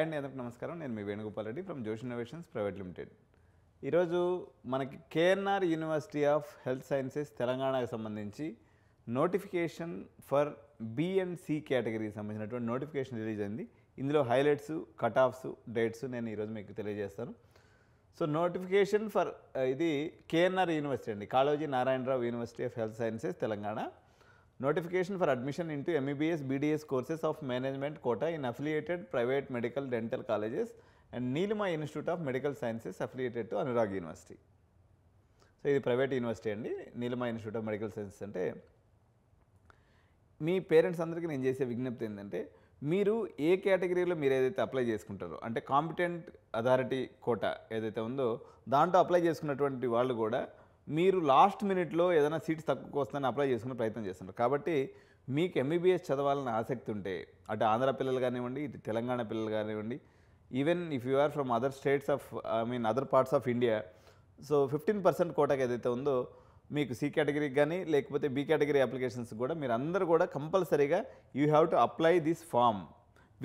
అండి, అందరికీ నమస్కారం. నేను మీ Venugopal Reddy from Josh innovations private limited. ఈరోజు మనకి KNR university of health sciences తెలంగాణకు సంబంధించి notification for B and C కేటగిరీకి సంబంధించినటువంటి నోటిఫికేషన్ రిలీజ్ అయింది. ఇందులో హైలైట్స్, కట్ ఆఫ్స్, డేట్స్ నేను ఈరోజు మీకు తెలియజేస్తాను. సో నోటిఫికేషన్ ఫర్ ఇది కేఎన్ఆర్ యూనివర్సిటీ అండి, Kaloji Narayana Rao university of health sciences Telangana. Notification for admission into MBBS BDS courses of management quota in affiliated private medical dental colleges and Nilima Institute of Medical Sciences affiliated to Anurag University. So ఇది private university అండి. Neelima institute of medical sciences అంటే మీ parents అందరికీ నేను చేసే విజ్ఞప్తి ఏంటంటే, మీరు ఏ కేటగిరీలో మీరు ఏదైతే అప్లై చేసుకుంటారో అంటే కాంపిటెంట్ అథారిటీ కోటా ఏదైతే ఉందో దాంట్లో అప్లై చేసుకున్నటువంటి వాళ్ళు కూడా మీరు లాస్ట్ మినిట్లో ఏదైనా సీట్స్ తక్కువ వస్తుందని అప్లై చేసుకునే ప్రయత్నం చేస్తున్నారు. కాబట్టి మీకు ఎంబీబీఎస్ చదవాలని ఆసక్తి ఉంటే అటు ఆంధ్ర పిల్లలు కానివ్వండి, ఇటు తెలంగాణ పిల్లలు కానివ్వండి, even if you are from other states of other parts of India, so 15% కోటాకి ఏదైతే ఉందో మీకు సి కేటగిరీకి కానీ లేకపోతే బి కేటగిరీ అప్లికేషన్స్ కూడా మీరు అందరూ కూడా కంపల్సరీగా you have to apply this form.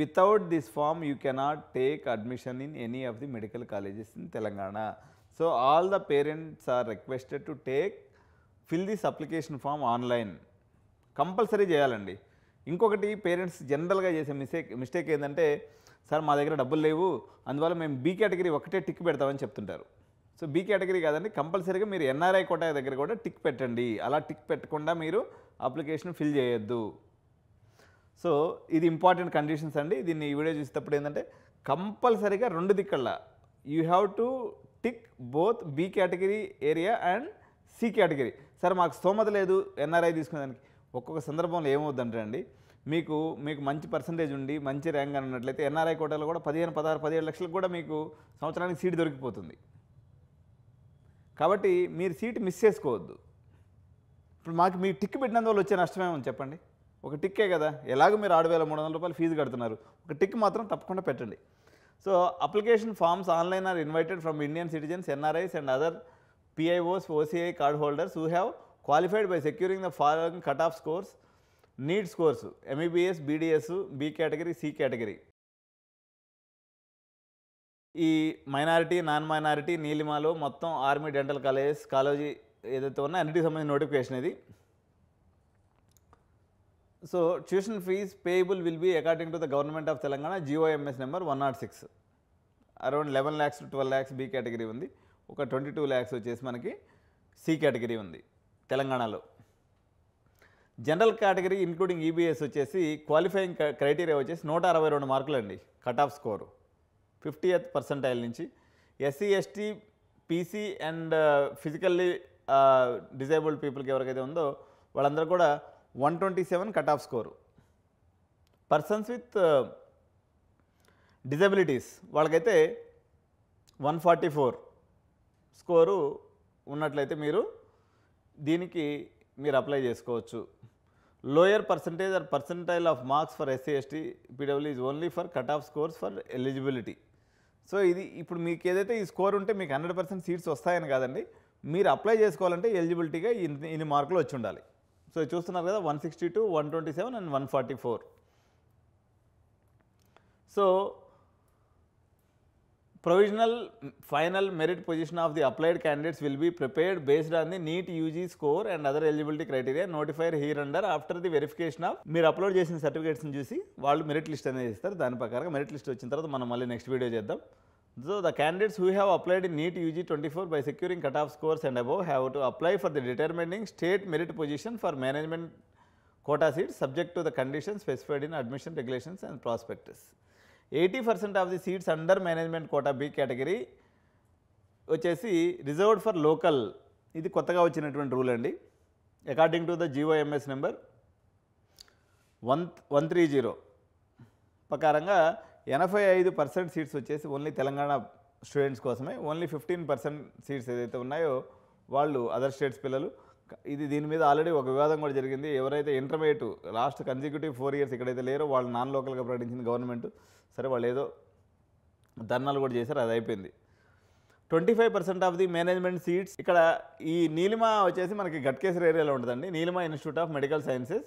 Without this form you cannot take admission in any of the medical colleges in Telangana. So all the parents are requested to fill this application form online. Compulsory చేయాలండి. ఇంకొకటి parents జనరల్గా చేసే mistake ఏంటంటే, sir మా దగ్గర డబ్బులు లేవు అందువల్ల మేము బీ కేటగిరీ ఒకటే టిక్ పెడతామని చెప్తుంటారు. సో బీ కేటగిరీ కాదండి, కంపల్సరీగా మీరు ఎన్ఆర్ఐ కోటా దగ్గర కూడా టిక్ పెట్టండి. అలా టిక్ పెట్టకుండా మీరు అప్లికేషన్ ఫిల్ చేయొద్దు. సో ఇది ఇంపార్టెంట్ కండిషన్స్ అండి. దీన్ని ఈ వీడియో చూసేటప్పుడు ఏంటంటే కంపల్సరీగా రెండు దిక్కల్లా you have to tick both B category area and C category. Sir మాకు స్తోమత లేదు ఎన్ఆర్ఐ తీసుకునేదానికి. ఒక్కొక్క సందర్భంలో ఏమవుద్దంటే అండి, మీకు మంచి పర్సంటేజ్ ఉండి మంచి ర్యాంక్ అని ఉన్నట్లయితే ఎన్ఆర్ఐ కోటాలో కూడా 15, 16, 17 లక్షలకు కూడా మీకు సంవత్సరానికి సీట్ దొరికిపోతుంది. కాబట్టి మీరు సీట్ మిస్ చేసుకోవద్దు. ఇప్పుడు మాకు మీ టిక్ పెట్టినందువల్ల వచ్చే నష్టమేమని చెప్పండి. ఒక టిక్కే కదా, ఎలాగో మీరు 6,300 రూపాయలు ఫీజు కడుతున్నారు, ఒక టిక్ మాత్రం తప్పకుండా పెట్టండి. So application forms online are invited from Indian citizens, NRIs and other PIOs, OCI card holders who have qualified by securing the following cut-off scores, need scores, MBBS, BDS, B category, C category. ఈ minority, non minority, నీలిమాలో మొత్తం army dental college ఏదైతే ఉన్నా అన్నిటికి సంబంధించిన notification ఇది. So tuition fee payable will be according to the government of Telangana GOMS number 106. Around 11 lakhs to 12 lakhs B category ఉంది, ఒక 22 lakhs వచ్చేసి మనకి సి కేటగిరీ ఉంది తెలంగాణలో. జనరల్ కేటగిరీ ఇంక్లూడింగ్ ఈబీఎస్ వచ్చేసి క్వాలిఫైయింగ్ క్రైటీరియా వచ్చేసి 162 మార్కులు అండి cut off score 50th percentile నుంచి. SC, ST, PC and physically disabled పీపుల్కి ఎవరికైతే ఉందో వాళ్ళందరూ కూడా 127 cut off score. Persons with disabilities వాళ్ళకైతే 144 స్కోరు ఉన్నట్లయితే దీనికి మీరు అప్లై చేసుకోవచ్చు. Lower percentage or percentile of marks for SC, ST, PW is only for cut off scores for eligibility. So ఇది ఇప్పుడు మీకు ఏదైతే ఈ స్కోర్ ఉంటే మీకు 100% సీట్స్ వస్తాయని కాదండి, మీరు అప్లై చేసుకోవాలంటే ఎలిజిబిలిటీగా ఇన్ని మార్కులు వచ్చి ఉండాలి. సో చూస్తున్నారు కదా, 162, 127 and 144. So provisional final merit position of the applied candidates will be prepared based on the NEET UG score and other eligibility criteria notified here under after the verification of మీరు upload చేసిన సర్టిఫికేట్స్ని చూసి వాళ్ళు merit list అనేది ఇస్తారు. దాని ప్రకారం merit list వచ్చిన తర్వాత మనం మళ్ళీ నెక్స్ట్ వీడియో చేద్దాం. So the candidates who have applied in NEET UG 24 by securing cutoff scores and above have to apply for the determining state merit position for management quota seats subject to the conditions specified in admission regulations and prospectus. 80% of the seats under management quota B category వచ్చేసి reserved for local. ఇది కొత్తగా వచ్చినటువంటి rule అండి. According to the GOMS number 130 ప్రకారంగా 85% seats వచ్చేసి only Telangana students కోసమే. Only 15% seats ఏదైతే ఉన్నాయో వాళ్ళు అదర్ స్టేట్స్ పిల్లలు. దీని మీద ఆల్రెడీ ఒక వివాదం కూడా జరిగింది. ఎవరైతే ఇంటర్మీడియట్ లాస్ట్ కన్సిక్యూటివ్ 4 years ఇక్కడైతే లేరో వాళ్ళు నాన్ లోకల్గా ప్రకటించింది గవర్నమెంట్. సరే వాళ్ళు ఏదో ధర్నాలు కూడా చేశారు, అది అయిపోయింది. 25% ఆఫ్ ది మేనేజ్మెంట్ సీట్స్ ఇక్కడ ఈ నీలిమా వచ్చేసి మనకి గట్కేసర్ ఏరియాలో ఉంటుందండి. Neelima institute of medical sciences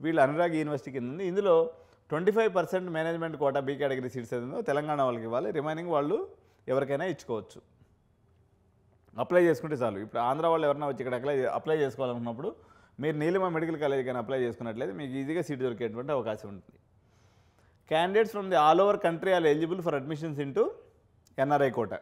వీళ్ళు అనురాగ్ యూనివర్సిటీ కింద ఉంది. ఇందులో 25% management quota B category seats ఏదో తెలంగాణ వాళ్ళకి ఇవ్వాలి, రిమైనింగ్ వాళ్ళు ఎవరికైనా ఇచ్చుకోవచ్చు. అప్లై చేసుకుంటే చాలు. ఇప్పుడు ఆంధ్ర వాళ్ళు ఎవరైనా వచ్చి ఇక్కడ అప్లై చేసుకోవాలనుకున్నప్పుడు మీరు నీలిమ మెడికల్ కాలేజ్ కానీ అప్లై చేసుకున్నట్లయితే మీకు ఈజీగా సీట్ దొరికేటువంటి అవకాశం ఉంటుంది. Candidates from the all over country are eligible for admissions into NRI quota.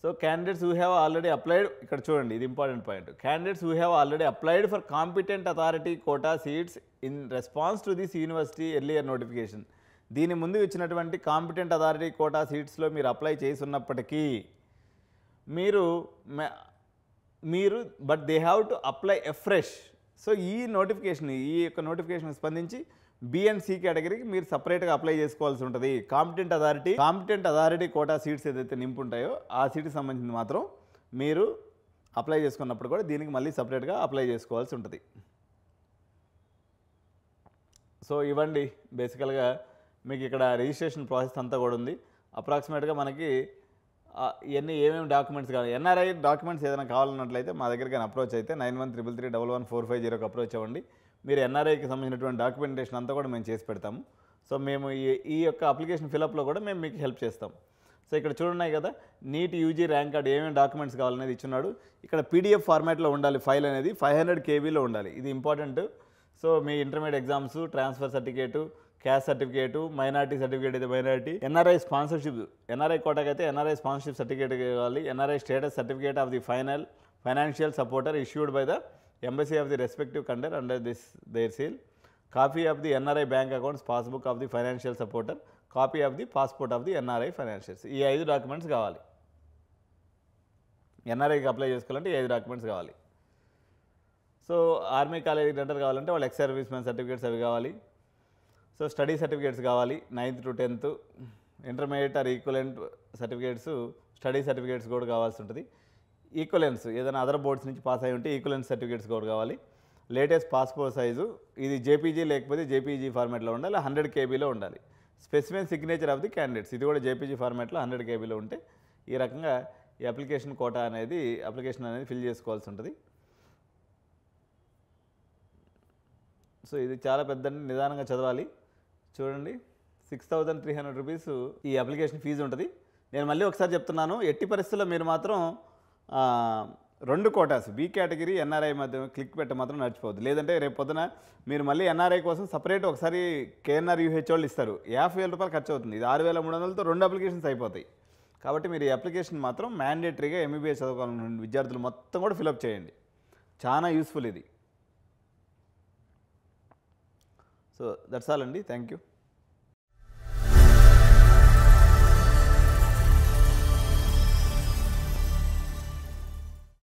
So candidates who have already applied, ఇక్కడ చూడండి ఇది important point, candidates who have already applied for competent authority quota seats in response to this university earlier notification. దీని ముందు ఇచ్చినటువంటి competent authority quota సీట్స్లో మీరు apply చేసి ఉన్నప్పటికీ మీరు but they have to apply afresh. So ఈ యొక్క నోటిఫికేషన్ స్పందించి బి అండ్ సి కేటగిరీకి మీరు సపరేట్గా అప్లై చేసుకోవాల్సి ఉంటుంది. కాంపిటెంట్ అథారిటీ కోటా సీట్స్ ఏదైతే నింపుంటాయో ఆ సీట్కి సంబంధించి మాత్రం మీరు అప్లై చేసుకున్నప్పుడు కూడా దీనికి మళ్ళీ సపరేట్గా అప్లై చేసుకోవాల్సి ఉంటుంది. సో ఇవ్వండి బేసికల్గా మీకు ఇక్కడ రిజిస్ట్రేషన్ ప్రాసెస్ అంతా కూడా ఉంది. అప్రాక్సిమేట్గా మనకి ఇవన్నీ ఏమేమి డాక్యుమెంట్స్ కావాలి, ఎన్ఆర్ఐ డాక్యుమెంట్స్ ఏదైనా కావాలన్నట్లయితే మా దగ్గరికి అప్రోచ్ అయితే 9133311450కి అప్రోచ్ అవ్వండి. మీరు ఎన్ఆర్ఐకి సంబంధించినటువంటి డాక్యుమెంటేషన్ అంతా కూడా మేము చేసి పెడతాము. సో మేము ఈ యొక్క అప్లికేషన్ ఫిలప్లో కూడా మేము మీకు హెల్ప్ చేస్తాం. సో ఇక్కడ చూడున్నాయి కదా, నీట్ యూజీ ర్యాంక్ కార్డ్ ఏమేమి డాక్యుమెంట్స్ కావాలనేది ఇచ్చున్నాడు. ఇక్కడ పీడిఎఫ్ ఫార్మాట్లో ఉండాలి, ఫైల్ అనేది 500 KBలో ఉండాలి, ఇది ఇంపార్టెంట్. సో మీ intermediate exams, transfer certificate, caste certificate, minority certificate అయితే మైనార్టీ, ఎన్ఆర్ఐ స్పాన్సర్షిప్, ఎన్ఆర్ఐ కోటాకి అయితే ఎన్ఆర్ఐ స్పాన్సర్షిప్ సర్టిఫికేట్ కావాలి, NRI status certificate of the financial supporter issued by the embassy of the respective country under their seal, copy of the NRI bank accounts, passbook of the financial supporter, copy of the passport of the NRI financials. ఈ 5 documents కావాలి. ఎన్ఆర్ఐకి apply చేసుకోవాలంటే 5 documents కావాలి. So army college letter కావాలంటే వాళ్ళు ex service man certificates అవి కావాలి. So study certificates కావాలి, 9th to 10th, intermediate or equivalent certificates, study certificates కూడా కావాల్సి ఉంటుంది. ఈక్వలెన్స్ ఏదైనా అదర్ బోర్డ్స్ నుంచి పాస్ అయి ఉంటే ఈక్వలెన్స్ సర్టిఫికేట్స్ కూడా కావాలి. లేటెస్ట్ పాస్పోర్ట్ సైజు, ఇది జేపీజీ లేకపోతే జేపీజీ ఫార్మాట్లో ఉండాలి, 100 KBలో ఉండాలి. Specific signature of the candidates, ఇది కూడా జేపీజీ ఫార్మాట్లో 100 KBలో ఉంటే ఈ రకంగా ఈ అప్లికేషన్ అనేది ఫిల్ చేసుకోవాల్సి ఉంటుంది. సో ఇది చాలా పెద్ద, నిదానంగా చదవాలి. చూడండి 6,300 రూపీస్ ఈ అప్లికేషన్ ఫీజు ఉంటుంది. నేను మళ్ళీ ఒకసారి చెప్తున్నాను, ఎట్టి పరిస్థితుల్లో మీరు మాత్రం 2 కోటాస్ బి కేటగిరీ ఎన్ఆర్ఐ మధ్య క్లిక్ పెట్ట మాత్రం నడిచిపోవద్దు. లేదంటే రేపు పొద్దున మీరు మళ్ళీ ఎన్ఆర్ఐ కోసం సపరేట్ ఒకసారి కేఎన్ఆర్ యూహెచ్ వాళ్ళు ఇస్తారు, 50,000 రూపాయలు ఖర్చు అవుతుంది. ఇది 6,300తో 2 అప్లికేషన్స్ అయిపోతాయి. కాబట్టి మీరు ఈ అప్లికేషన్ మాత్రం మ్యాండేటరీగా ఎంబీబీఎస్ చదువుకోవాలనుకున్న విద్యార్థులు మొత్తం కూడా ఫిలప్ చేయండి, చాలా యూస్ఫుల్ ఇది. సో దట్స్ ఆల్ అండి, థ్యాంక్ యూ.